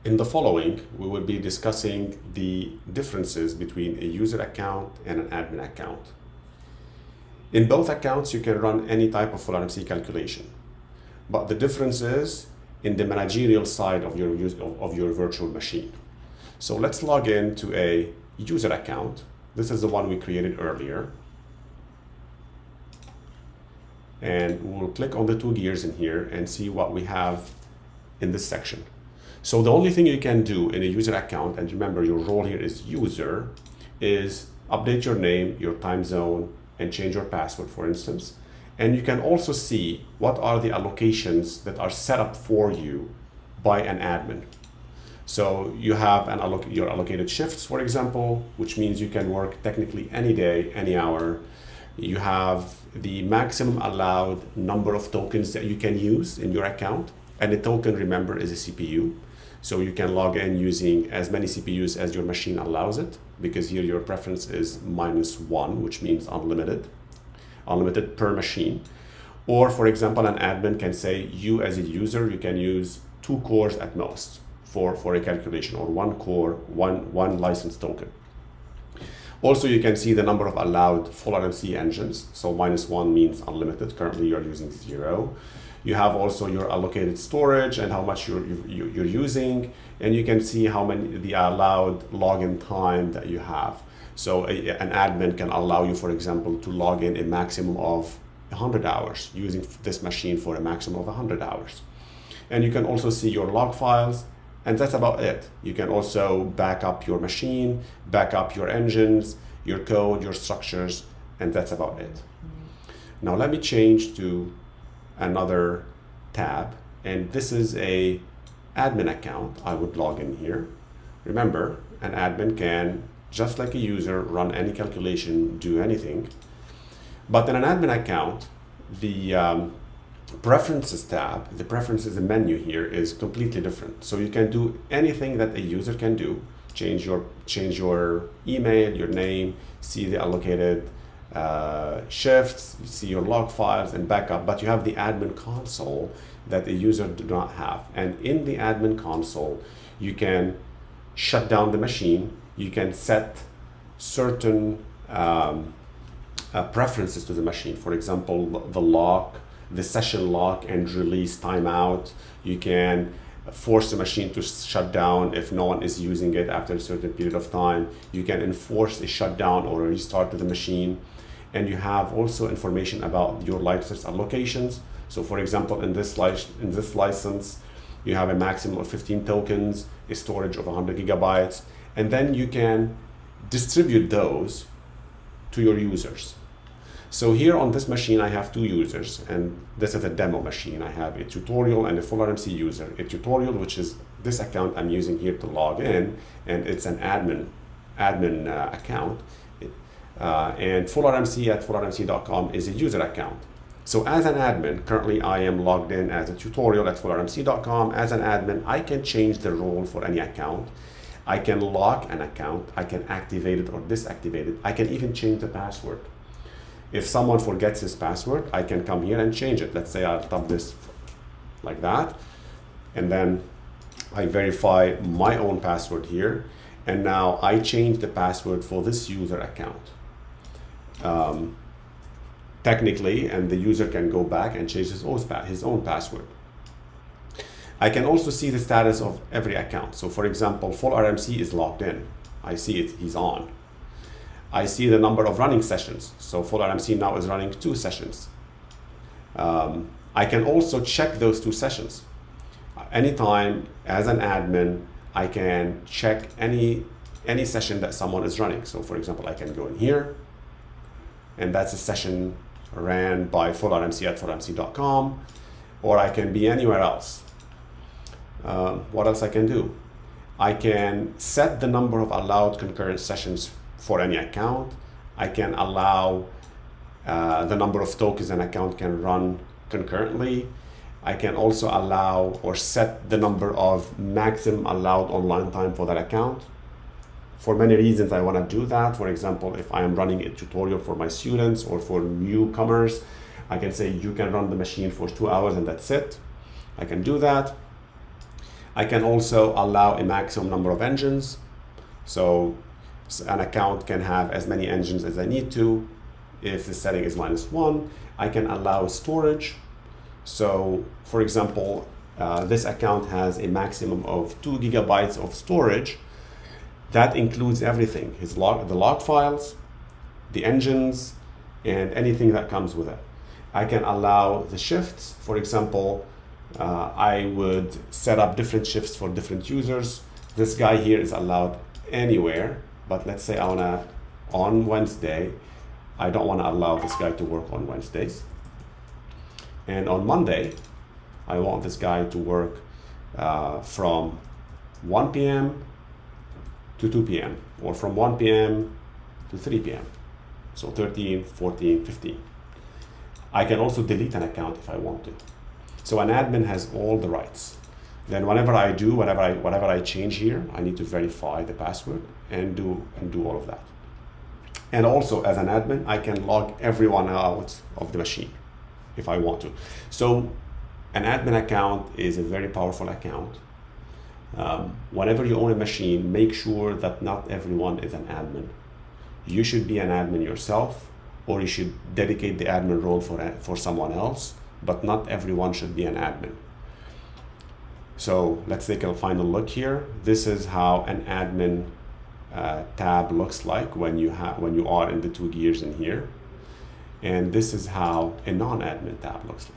In the following, we will be discussing the differences between a user account and an admin account. In both accounts, you can run any type of fullrmc calculation, but the difference is in the managerial side of your virtual machine. So let's log in to a user account. This is the one we created earlier. And we'll click on the two gears in here and see what we have in this section. So the only thing you can do in a user account, and remember your role here is user, is update your name, your time zone, and change your password, for instance. And you can also see what are the allocations that are set up for you by an admin. So you have your allocated shifts, for example, which means you can work technically any day, any hour. You have the maximum allowed number of tokens that you can use in your account. And a token, remember, is a CPU. So you can log in using as many CPUs as your machine allows it, because here your preference is -1, which means unlimited per machine. Or for example, an admin can say you as a user, you can use 2 cores at most for a calculation, or 1 core, one license token. Also, you can see the number of allowed fullrmc engines. So -1 means unlimited. Currently, you're using 0. You have also your allocated storage and how much you're using, and you can see how many the allowed login time that you have. So an admin can allow you, for example, to log in a maximum of 100 hours using this machine for a maximum of 100 hours. And you can also see your log files, and that's about it. You can also back up your machine, back up your engines, your code, your structures, and that's about it. Now let me change to another tab, and this is a admin account. I would log in here. Remember, an admin can, just like a user, run any calculation, do anything. But in an admin account, the preferences tab, the preferences menu here is completely different. So you can do anything that a user can do. Change your email, your name, see the allocated shifts, you see your log files and backup, but you have the admin console that the user do not have. And in the admin console, you can shut down the machine. You can set certain preferences to the machine. For example, the lock, the session lock and release timeout. You can force the machine to shut down if no one is using it after a certain period of time. You can enforce a shutdown or a restart to the machine. And you have also information about your license allocations. So for example, in this license, you have a maximum of 15 tokens, a storage of 100 gigabytes, and then you can distribute those to your users. So here on this machine, I have 2 users, and this is a demo machine. I have a tutorial and a fullrmc user. A tutorial, which is this account I'm using here to log in, and it's an admin account. And fullrmc at fullrmc.com is a user account. So as an admin, currently I am logged in as a tutorial at fullrmc.com. As an admin, I can change the role for any account. I can lock an account. I can activate it or disactivate it. I can even change the password. If someone forgets his password, I can come here and change it. Let's say I'll type this like that, and then I verify my own password here. And now I change the password for this user account. Technically, and the user can go back and change his own password. I can also see the status of every account. So for example, fullrmc is logged in. I see it, he's on. I see the number of running sessions. So fullrmc now is running 2 sessions. I can also check those 2 sessions. Anytime as an admin, I can check any session that someone is running. So for example, I can go in here, and that's a session ran by fullrmc at fullrmc.com, or I can be anywhere else. What else I can do? I can set the number of allowed concurrent sessions for any account. I can allow the number of tokens an account can run concurrently. I can also allow or set the number of maximum allowed online time for that account. For many reasons, I want to do that. For example, if I am running a tutorial for my students or for newcomers, I can say you can run the machine for 2 hours and that's it. I can do that. I can also allow a maximum number of engines. So an account can have as many engines as I need to. If the setting is -1, I can allow storage. So for example, this account has a maximum of 2 gigabytes of storage. That includes everything, the log files, the engines, and anything that comes with it. I can allow the shifts. For example, I would set up different shifts for different users. This guy here is allowed anywhere, but let's say on Wednesday, I don't want to allow this guy to work on Wednesdays. And on Monday, I want this guy to work from 1 p.m. to 2 p.m. or from 1 p.m. to 3 p.m. So 13, 14, 15. I can also delete an account if I want to. So an admin has all the rights. Then whenever I change here, I need to verify the password and do all of that. And also as an admin, I can log everyone out of the machine if I want to. So an admin account is a very powerful account. Whenever you own a machine, make sure that not everyone is an admin. You should be an admin yourself, or you should dedicate the admin role for someone else, but not everyone should be an admin. So let's take a final look here. This is how an admin tab looks like when you are in the 2 gears in here. And this is how a non-admin tab looks like.